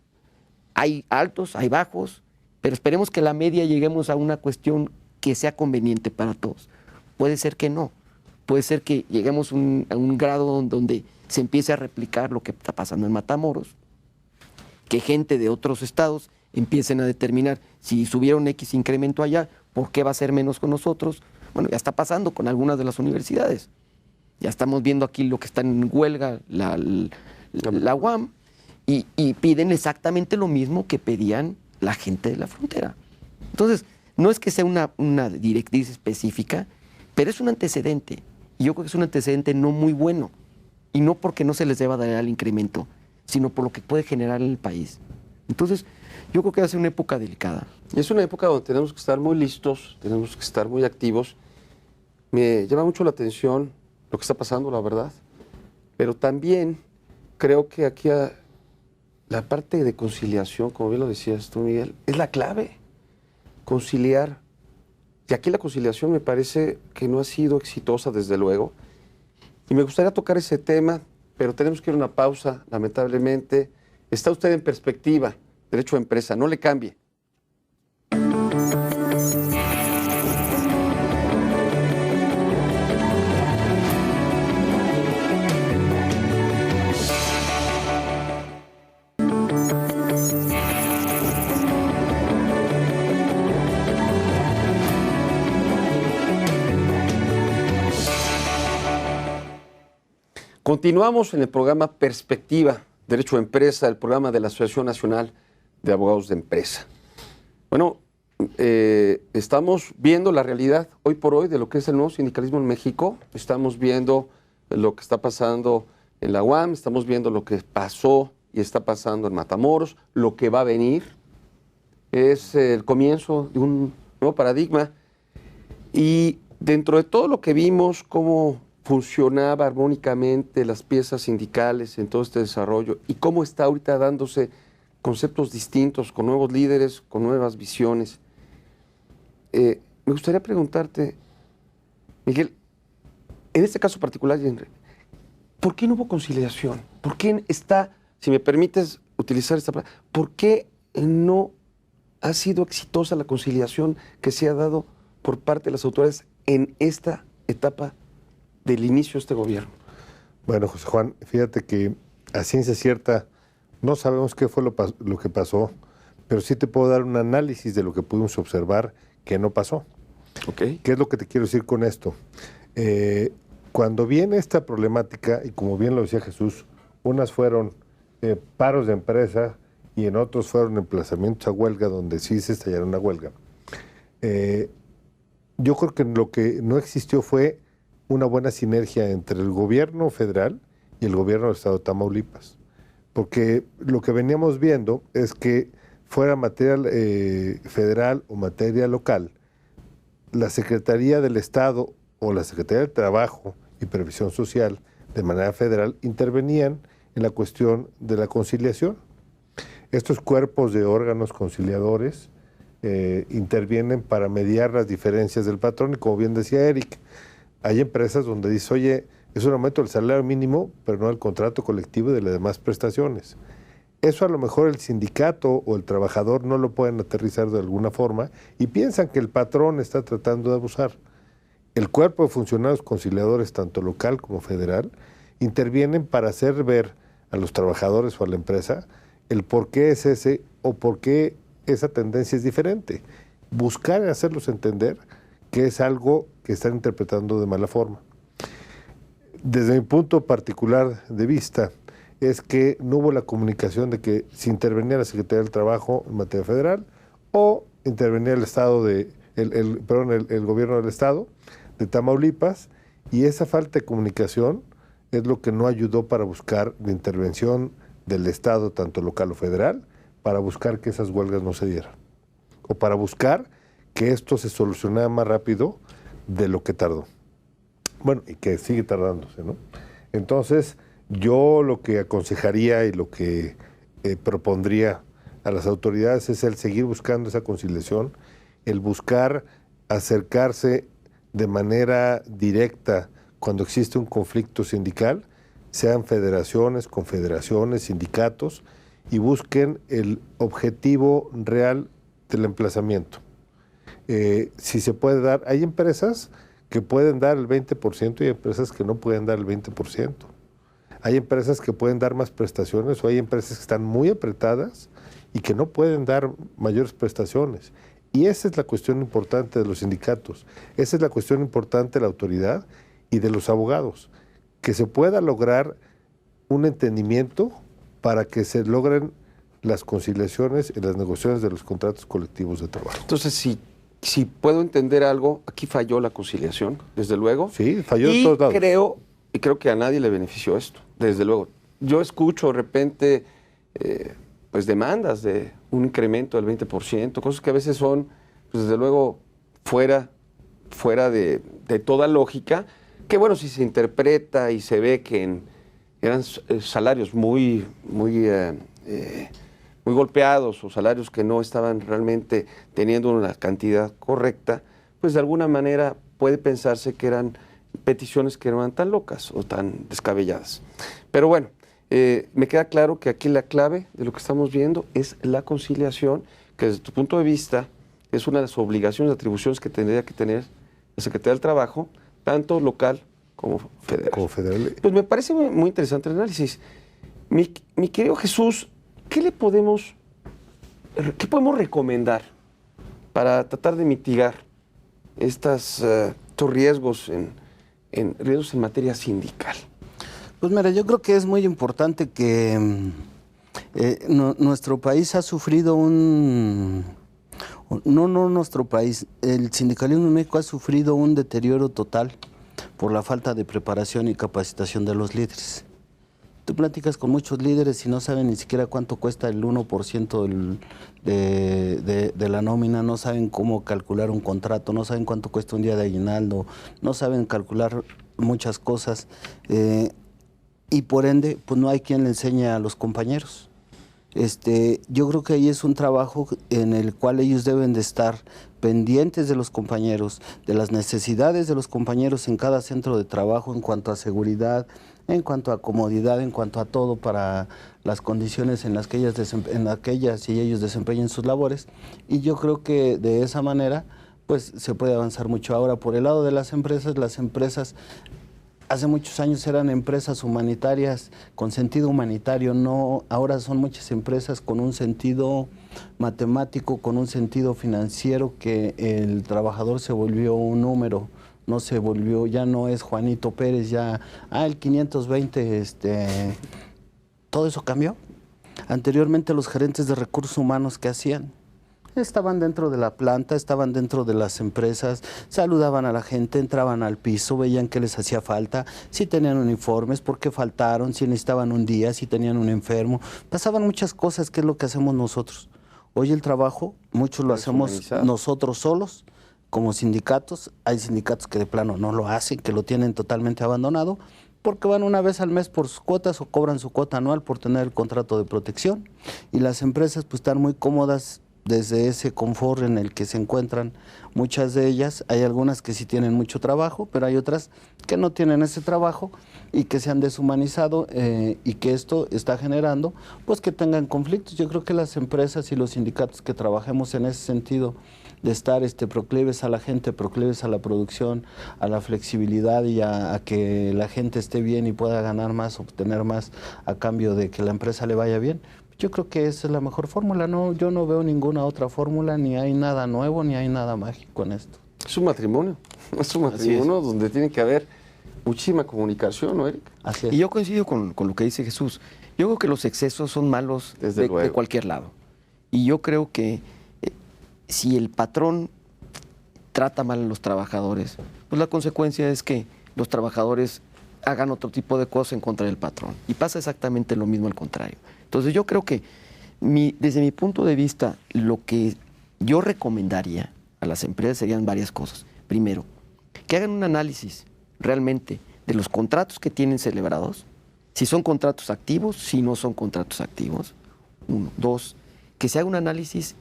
hay altos, hay bajos, pero esperemos que la media lleguemos a una cuestión que sea conveniente para todos. Puede ser que no. Puede ser que lleguemos a un grado donde se empiece a replicar lo que está pasando en Matamoros, que gente de otros estados empiecen a determinar si subiera un X incremento allá, ¿por qué va a ser menos con nosotros? Bueno, ya está pasando con algunas de las universidades. Ya estamos viendo aquí lo que está en huelga, la UAM, y piden exactamente lo mismo que pedían la gente de la frontera. Entonces, no es que sea una directriz específica, pero es un antecedente. Y yo creo que es un antecedente no muy bueno. Y no porque no se les deba dar el incremento, sino por lo que puede generar en el país. Entonces, yo creo que va a ser una época delicada. Es una época donde tenemos que estar muy listos, tenemos que estar muy activos. Me llama mucho la atención lo que está pasando, la verdad. Pero también creo que aquí la parte de conciliación, como bien lo decías tú, Miguel, es la clave. Conciliar. Y aquí la conciliación me parece que no ha sido exitosa, desde luego. Y me gustaría tocar ese tema, pero tenemos que ir a una pausa, lamentablemente. Está usted en Perspectiva, Derecho a Empresa. No le cambie. Continuamos en el programa Perspectiva, Derecho a Empresa, el programa de la Asociación Nacional de Abogados de Empresa. Bueno, estamos viendo la realidad hoy por hoy de lo que es el nuevo sindicalismo en México. Estamos viendo lo que está pasando en la UAM, estamos viendo lo que pasó y está pasando en Matamoros, lo que va a venir. Es el comienzo de un nuevo paradigma. Y dentro de todo lo que vimos, cómo funcionaba armónicamente las piezas sindicales en todo este desarrollo y cómo está ahorita dándose conceptos distintos, con nuevos líderes, con nuevas visiones. Me gustaría preguntarte, Miguel, en este caso particular, ¿por qué no hubo conciliación? ¿Por qué está, si me permites utilizar esta palabra, por qué no ha sido exitosa la conciliación que se ha dado por parte de las autoridades en esta etapa del inicio de este gobierno? Bueno, José Juan, fíjate que a ciencia cierta no sabemos qué fue lo que pasó, pero sí te puedo dar un análisis de lo que pudimos observar que no pasó. Okay. ¿Qué es lo que te quiero decir con esto? Cuando viene esta problemática, y como bien lo decía Jesús, unas fueron paros de empresa y en otros fueron emplazamientos a huelga, donde sí se estallaron una huelga. Yo creo que lo que no existió fue una buena sinergia entre el gobierno federal y el gobierno del estado de Tamaulipas. Porque lo que veníamos viendo es que fuera materia federal o materia local, la Secretaría del Estado o la Secretaría del Trabajo y Previsión Social de manera federal intervenían en la cuestión de la conciliación. Estos cuerpos de órganos conciliadores intervienen para mediar las diferencias del patrón y, como bien decía Eric, hay empresas donde dice, oye, es un aumento del salario mínimo, pero no del contrato colectivo y de las demás prestaciones. Eso a lo mejor el sindicato o el trabajador no lo pueden aterrizar de alguna forma y piensan que el patrón está tratando de abusar. El cuerpo de funcionarios conciliadores, tanto local como federal, intervienen para hacer ver a los trabajadores o a la empresa el por qué es ese o por qué esa tendencia es diferente. Buscar hacerlos entender que es algo que están interpretando de mala forma. Desde mi punto particular de vista, es que no hubo la comunicación de que si intervenía la Secretaría del Trabajo en materia federal o intervenía el Estado el gobierno del Estado de Tamaulipas, y esa falta de comunicación es lo que no ayudó para buscar la intervención del Estado, tanto local o federal, para buscar que esas huelgas no se dieran, o para buscar que esto se solucionara más rápido de lo que tardó. Bueno, y que sigue tardándose, ¿no? Entonces, yo lo que aconsejaría y lo que propondría a las autoridades es el seguir buscando esa conciliación, el buscar acercarse de manera directa cuando existe un conflicto sindical, sean federaciones, confederaciones, sindicatos, y busquen el objetivo real del emplazamiento. si se puede dar. Hay empresas que pueden dar el 20% y hay empresas que no pueden dar el 20%. Hay empresas que pueden dar más prestaciones o hay empresas que están muy apretadas y que no pueden dar mayores prestaciones. Y esa es la cuestión importante de los sindicatos. Esa es la cuestión importante de la autoridad y de los abogados. Que se pueda lograr un entendimiento para que se logren las conciliaciones y las negociaciones de los contratos colectivos de trabajo. Entonces, si puedo entender algo, aquí falló la conciliación, desde luego. Sí, falló en todos lados. Creo que a nadie le benefició esto, desde luego. Yo escucho de repente pues demandas de un incremento del 20%, cosas que a veces son, pues desde luego, fuera de toda lógica, que bueno, si se interpreta y se ve que eran salarios muy golpeados o salarios que no estaban realmente teniendo una cantidad correcta, pues de alguna manera puede pensarse que eran peticiones que no eran tan locas o tan descabelladas. Pero bueno, me queda claro que aquí la clave de lo que estamos viendo es la conciliación, que desde tu punto de vista es una de las obligaciones y atribuciones que tendría que tener la Secretaría del Trabajo, tanto local como federal. Pues me parece muy interesante el análisis. Mi querido Jesús, ¿qué podemos recomendar para tratar de mitigar estos riesgos riesgos en materia sindical? Pues mira, yo creo que es muy importante que nuestro país ha sufrido no nuestro país, el sindicalismo en México ha sufrido un deterioro total por la falta de preparación y capacitación de los líderes. Tú platicas con muchos líderes y no saben ni siquiera cuánto cuesta el 1% de la nómina, no saben cómo calcular un contrato, no saben cuánto cuesta un día de aguinaldo, no saben calcular muchas cosas y por ende pues no hay quien le enseñe a los compañeros. Yo creo que ahí es un trabajo en el cual ellos deben de estar pendientes de los compañeros, de las necesidades de los compañeros en cada centro de trabajo en cuanto a seguridad, en cuanto a comodidad, en cuanto a todo para las condiciones en las que ellas y ellos desempeñen sus labores. Y yo creo que de esa manera pues se puede avanzar mucho. Ahora, por el lado de las empresas hace muchos años eran empresas humanitarias con sentido humanitario, no, ahora son muchas empresas con un sentido matemático, con un sentido financiero, que el trabajador se volvió un número, ya no es Juanito Pérez, ya, el 520, todo eso cambió. Anteriormente los gerentes de recursos humanos, ¿qué hacían? Estaban dentro de la planta, estaban dentro de las empresas, saludaban a la gente, entraban al piso, veían qué les hacía falta, si tenían uniformes, por qué faltaron, si necesitaban un día, si tenían un enfermo. Pasaban muchas cosas, que es lo que hacemos nosotros. Hoy el trabajo, muchos lo hacemos nosotros solos, como sindicatos. Hay sindicatos que de plano no lo hacen, que lo tienen totalmente abandonado, porque van una vez al mes por sus cuotas o cobran su cuota anual por tener el contrato de protección. Y las empresas pues están muy cómodas desde ese confort en el que se encuentran muchas de ellas. Hay algunas que sí tienen mucho trabajo, pero hay otras que no tienen ese trabajo y que se han deshumanizado y que esto está generando pues que tengan conflictos. Yo creo que las empresas y los sindicatos que trabajemos en ese sentido de estar proclives a la gente, proclives a la producción, a la flexibilidad y a que la gente esté bien y pueda ganar más, obtener más a cambio de que la empresa le vaya bien. Yo creo que esa es la mejor fórmula. No, yo no veo ninguna otra fórmula, ni hay nada nuevo, ni hay nada mágico en esto. Es un matrimonio donde tiene que haber muchísima comunicación, ¿no, Eric? Así es. Y yo coincido con lo que dice Jesús. Yo creo que los excesos son malos de cualquier lado. Y yo creo que si el patrón trata mal a los trabajadores, pues la consecuencia es que los trabajadores hagan otro tipo de cosas en contra del patrón. Y pasa exactamente lo mismo al contrario. Entonces yo creo que desde mi punto de vista, lo que yo recomendaría a las empresas serían varias cosas. Primero, que hagan un análisis realmente de los contratos que tienen celebrados, si son contratos activos, si no son contratos activos. Uno. Dos, que se haga un análisis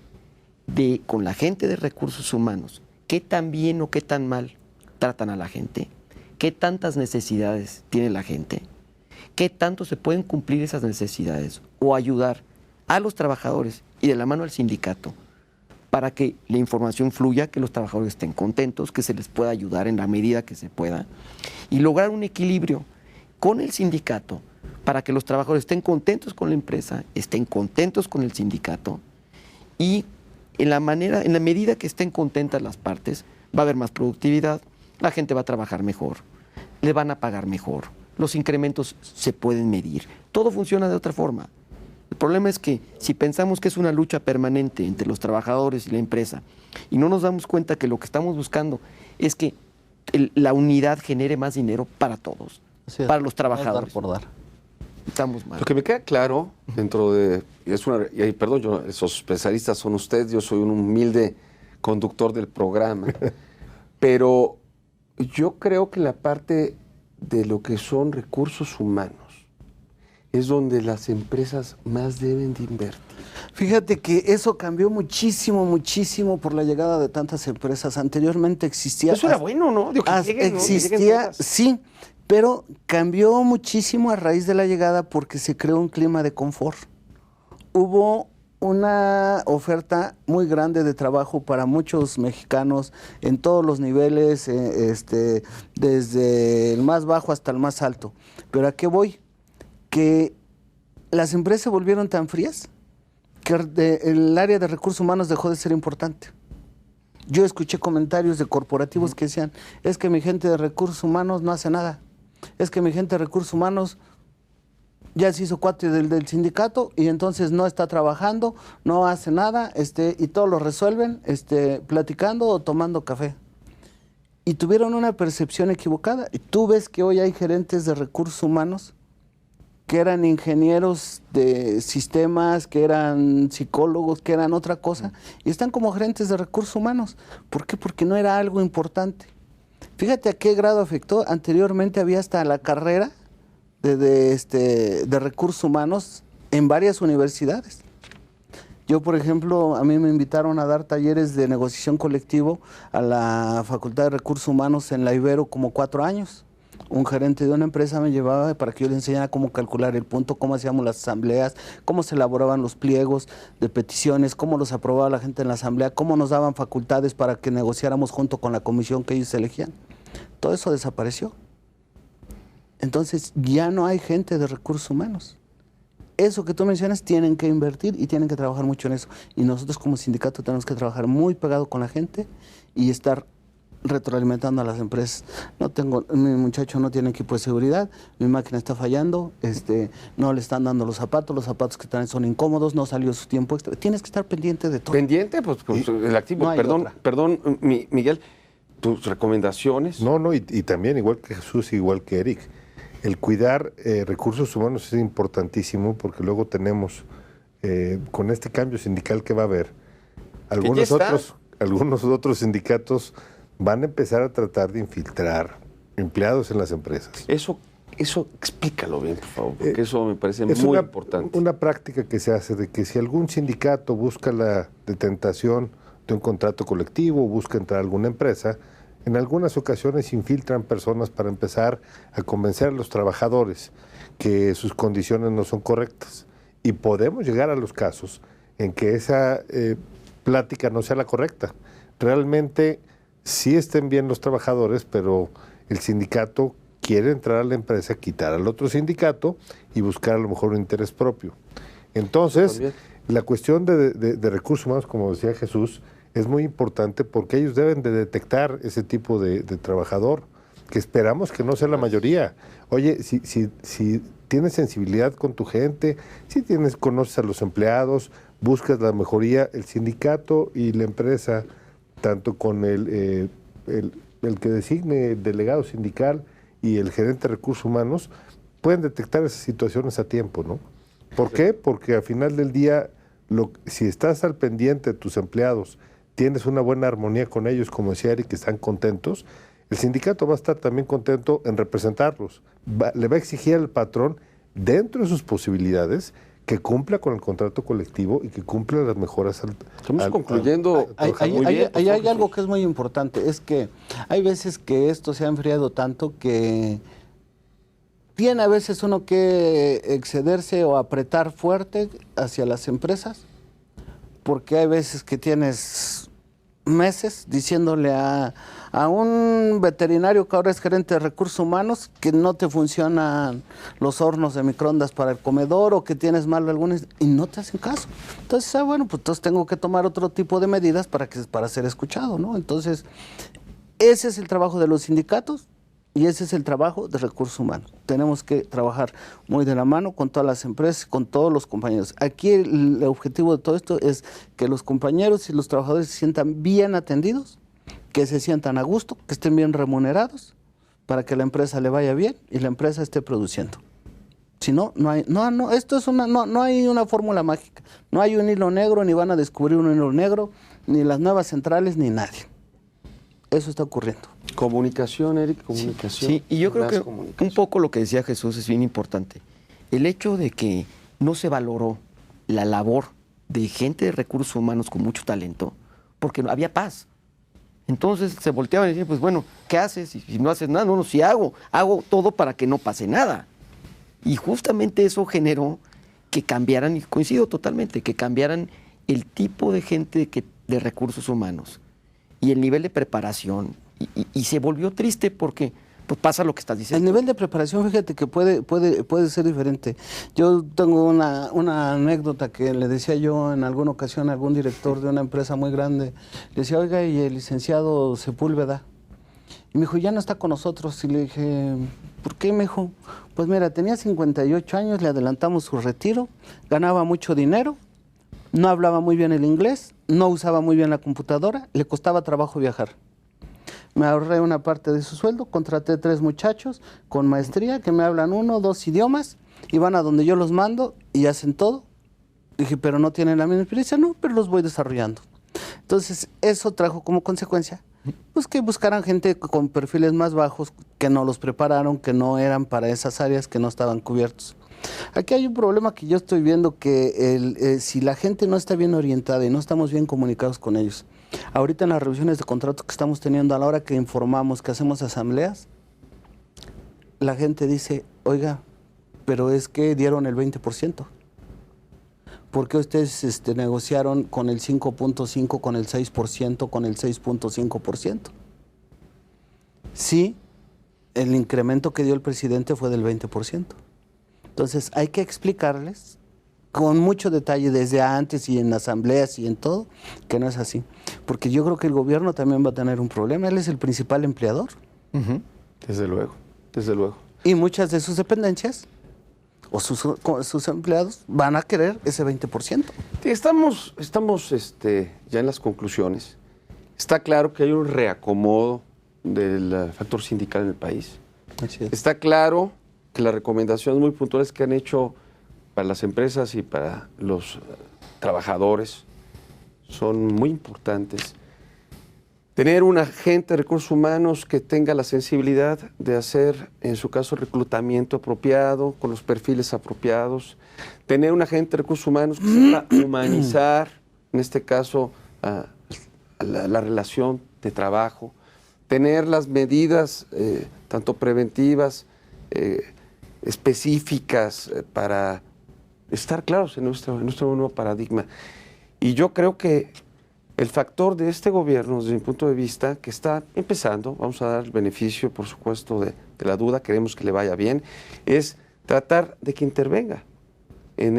con la gente de recursos humanos, qué tan bien o qué tan mal tratan a la gente, qué tantas necesidades tiene la gente, qué tanto se pueden cumplir esas necesidades o ayudar a los trabajadores y de la mano al sindicato para que la información fluya, que los trabajadores estén contentos, que se les pueda ayudar en la medida que se pueda, y lograr un equilibrio con el sindicato para que los trabajadores estén contentos con la empresa, estén contentos con el sindicato, y en la medida que estén contentas las partes, va a haber más productividad, la gente va a trabajar mejor, le van a pagar mejor, los incrementos se pueden medir, todo funciona de otra forma. El problema es que si pensamos que es una lucha permanente entre los trabajadores y la empresa y no nos damos cuenta que lo que estamos buscando es que la unidad genere más dinero para todos, para los trabajadores. Por dar. Estamos mal. Lo que me queda claro dentro de... perdón, esos especialistas son ustedes, yo soy un humilde conductor del programa, pero yo creo que la parte de lo que son recursos humanos es donde las empresas más deben de invertir. Fíjate que eso cambió muchísimo, muchísimo por la llegada de tantas empresas. Anteriormente existía... Eso era bueno, ¿no? Digo, que lleguen, ¿no? Existía, Que lleguen todas. sí, pero cambió muchísimo a raíz de la llegada porque se creó un clima de confort. Hubo una oferta muy grande de trabajo para muchos mexicanos en todos los niveles, desde el más bajo hasta el más alto. Pero ¿a qué voy? Que las empresas se volvieron tan frías que el área de recursos humanos dejó de ser importante. Yo escuché comentarios de corporativos que decían, es que mi gente de recursos humanos no hace nada, es que mi gente de recursos humanos ya se hizo cuate del sindicato y entonces no está trabajando, no hace nada, y todo lo resuelven platicando o tomando café. Y tuvieron una percepción equivocada. Y tú ves que hoy hay gerentes de recursos humanos que eran ingenieros de sistemas, que eran psicólogos, que eran otra cosa, y están como gerentes de recursos humanos. ¿Por qué? Porque no era algo importante. Fíjate a qué grado afectó. Anteriormente había hasta la carrera de recursos humanos en varias universidades. Yo, por ejemplo, a mí me invitaron a dar talleres de negociación colectivo a la Facultad de Recursos Humanos en la Ibero como 4 años. Un gerente de una empresa me llevaba para que yo le enseñara cómo calcular el punto, cómo hacíamos las asambleas, cómo se elaboraban los pliegos de peticiones, cómo los aprobaba la gente en la asamblea, cómo nos daban facultades para que negociáramos junto con la comisión que ellos elegían. Todo eso desapareció. Entonces ya no hay gente de recursos humanos. Eso que tú mencionas tienen que invertir y tienen que trabajar mucho en eso. Y nosotros como sindicato tenemos que trabajar muy pegado con la gente y estar retroalimentando a las empresas. Mi muchacho no tiene equipo de seguridad, mi máquina está fallando, no le están dando los zapatos que traen son incómodos, no salió su tiempo extra. Tienes que estar pendiente de todo. Pendiente, pues el activo. No perdón, Miguel, tus recomendaciones. No, y también, igual que Jesús, igual que Eric, el cuidar recursos humanos es importantísimo porque luego tenemos, con este cambio sindical que va a haber, algunos otros sindicatos van a empezar a tratar de infiltrar empleados en las empresas. Eso explícalo bien, por favor, porque eso me parece muy importante. Una práctica que se hace de que si algún sindicato busca la detentación de un contrato colectivo o busca entrar a alguna empresa, en algunas ocasiones infiltran personas para empezar a convencer a los trabajadores que sus condiciones no son correctas. Y podemos llegar a los casos en que esa plática no sea la correcta. Realmente sí estén bien los trabajadores, pero el sindicato quiere entrar a la empresa, quitar al otro sindicato y buscar a lo mejor un interés propio. Entonces, la cuestión de recursos humanos, como decía Jesús, es muy importante porque ellos deben de detectar ese tipo de trabajador, que esperamos que no sea la mayoría. Oye, si tienes sensibilidad con tu gente, si conoces a los empleados, buscas la mejoría, el sindicato y la empresa, tanto con el que designe el delegado sindical y el gerente de recursos humanos, pueden detectar esas situaciones a tiempo, ¿no? ¿Por qué? Porque al final del día, si estás al pendiente de tus empleados, tienes una buena armonía con ellos, como decía Eric, que están contentos, el sindicato va a estar también contento en representarlos. Le va a exigir al patrón, dentro de sus posibilidades, que cumpla con el contrato colectivo y que cumpla las mejoras. Estamos concluyendo. Hay algo que es muy importante, es que hay veces que esto se ha enfriado tanto que tiene a veces uno que excederse o apretar fuerte hacia las empresas porque hay veces que tienes meses diciéndole a un veterinario que ahora es gerente de recursos humanos que no te funcionan los hornos de microondas para el comedor o que tienes mal algunos y no te hacen caso. Entonces, bueno, pues entonces tengo que tomar otro tipo de medidas para ser escuchado, ¿no? Entonces, ese es el trabajo de los sindicatos y ese es el trabajo de recursos humanos. Tenemos que trabajar muy de la mano con todas las empresas, con todos los compañeros. Aquí el objetivo de todo esto es que los compañeros y los trabajadores se sientan bien atendidos, que se sientan a gusto, que estén bien remunerados, para que la empresa le vaya bien y la empresa esté produciendo. Si no, no hay una fórmula mágica, no hay un hilo negro, ni van a descubrir un hilo negro, ni las nuevas centrales, ni nadie. Eso está ocurriendo. Comunicación, Eric, comunicación. Sí, y yo creo que un poco lo que decía Jesús es bien importante. El hecho de que no se valoró la labor de gente de recursos humanos con mucho talento, porque no había paz. Entonces se volteaban y decían, pues bueno, ¿qué haces? Y si no haces nada, no, si hago todo para que no pase nada. Y justamente eso generó que cambiaran, y coincido totalmente, que cambiaran el tipo de gente de recursos humanos y el nivel de preparación. Y se volvió triste porque pues pasa lo que estás diciendo. El nivel de preparación, fíjate que puede ser diferente. Yo tengo una anécdota que le decía yo en alguna ocasión a algún director de una empresa muy grande. Le decía, oiga, ¿y el licenciado Sepúlveda? Y me dijo, ya no está con nosotros. Y le dije, ¿por qué? Me dijo, pues mira, tenía 58 años, le adelantamos su retiro, ganaba mucho dinero, no hablaba muy bien el inglés, no usaba muy bien la computadora, le costaba trabajo viajar. Me ahorré una parte de su sueldo, contraté 3 muchachos con maestría que me hablan 1 o 2 idiomas y van a donde yo los mando y hacen todo. Dije, pero no tienen la misma experiencia, no, pero los voy desarrollando. Entonces, eso trajo como consecuencia, pues que buscaran gente con perfiles más bajos, que no los prepararon, que no eran para esas áreas, que no estaban cubiertos. Aquí hay un problema que yo estoy viendo, que si la gente no está bien orientada y no estamos bien comunicados con ellos, ahorita en las revisiones de contratos que estamos teniendo, a la hora que informamos, que hacemos asambleas, la gente dice, oiga, pero es que dieron el 20%. ¿Por qué ustedes negociaron con el 5.5, con el 6%, con el 6.5%? Sí, el incremento que dio el presidente fue del 20%. Entonces hay que explicarles con mucho detalle desde antes y en asambleas y en todo, que no es así. Porque yo creo que el gobierno también va a tener un problema. Él es el principal empleador. Uh-huh. Desde luego, desde luego. Y muchas de sus dependencias o sus empleados van a querer ese 20%. Sí, estamos ya en las conclusiones. Está claro que hay un reacomodo del factor sindical en el país. Así es. Está claro que las recomendaciones muy puntuales que han hecho para las empresas y para los trabajadores son muy importantes. Tener un agente de recursos humanos que tenga la sensibilidad de hacer, en su caso, reclutamiento apropiado, con los perfiles apropiados. Tener un agente de recursos humanos que sepa humanizar, en este caso, la relación de trabajo. Tener las medidas, tanto preventivas, específicas, para estar claros en nuestro nuevo paradigma. Y yo creo que el factor de este gobierno, desde mi punto de vista, que está empezando, vamos a dar el beneficio, por supuesto, de la duda, queremos que le vaya bien, es tratar de que intervenga en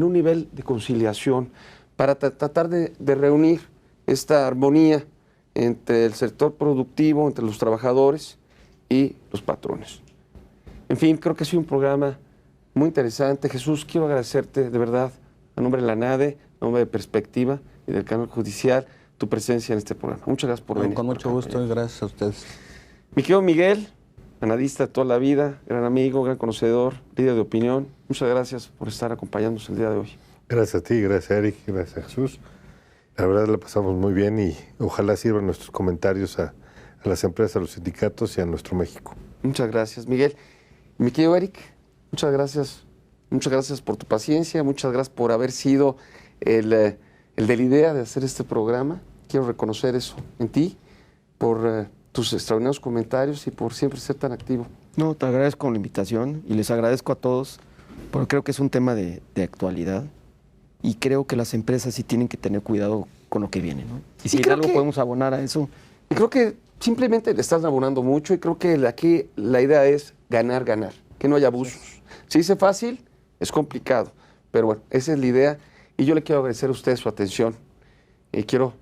un nivel de conciliación para tratar de reunir esta armonía entre el sector productivo, entre los trabajadores y los patrones. En fin, creo que ha sido un programa muy interesante. Jesús, quiero agradecerte de verdad, a nombre de la NADE, a nombre de Perspectiva y del canal judicial, tu presencia en este programa. Muchas gracias por venir. Con mucho gusto y gracias a ustedes. Mi querido Miguel, anadista de toda la vida, gran amigo, gran conocedor, líder de opinión. Muchas gracias por estar acompañándonos el día de hoy. Gracias a ti, gracias a Eric, gracias a Jesús. La verdad la pasamos muy bien y ojalá sirvan nuestros comentarios a las empresas, a los sindicatos y a nuestro México. Muchas gracias, Miguel. Mi querido Eric, muchas gracias. Muchas gracias por tu paciencia, muchas gracias por haber sido el de la idea de hacer este programa. Quiero reconocer eso en ti, por tus extraordinarios comentarios y por siempre ser tan activo. No, te agradezco la invitación y les agradezco a todos, porque creo que es un tema de actualidad y creo que las empresas sí tienen que tener cuidado con lo que viene, ¿no? Y si Y en creo algo que- podemos abonar a eso, Y creo que simplemente le estás abonando mucho y creo que aquí la idea es ganar, ganar, que no haya abusos. Si dice fácil, es complicado, pero bueno, esa es la idea y yo le quiero agradecer a usted su atención y quiero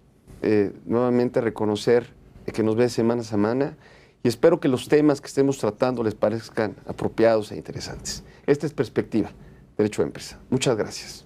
nuevamente reconocer que nos ve semana a semana y espero que los temas que estemos tratando les parezcan apropiados e interesantes. Esta es Perspectiva, Derecho de Empresa. Muchas gracias.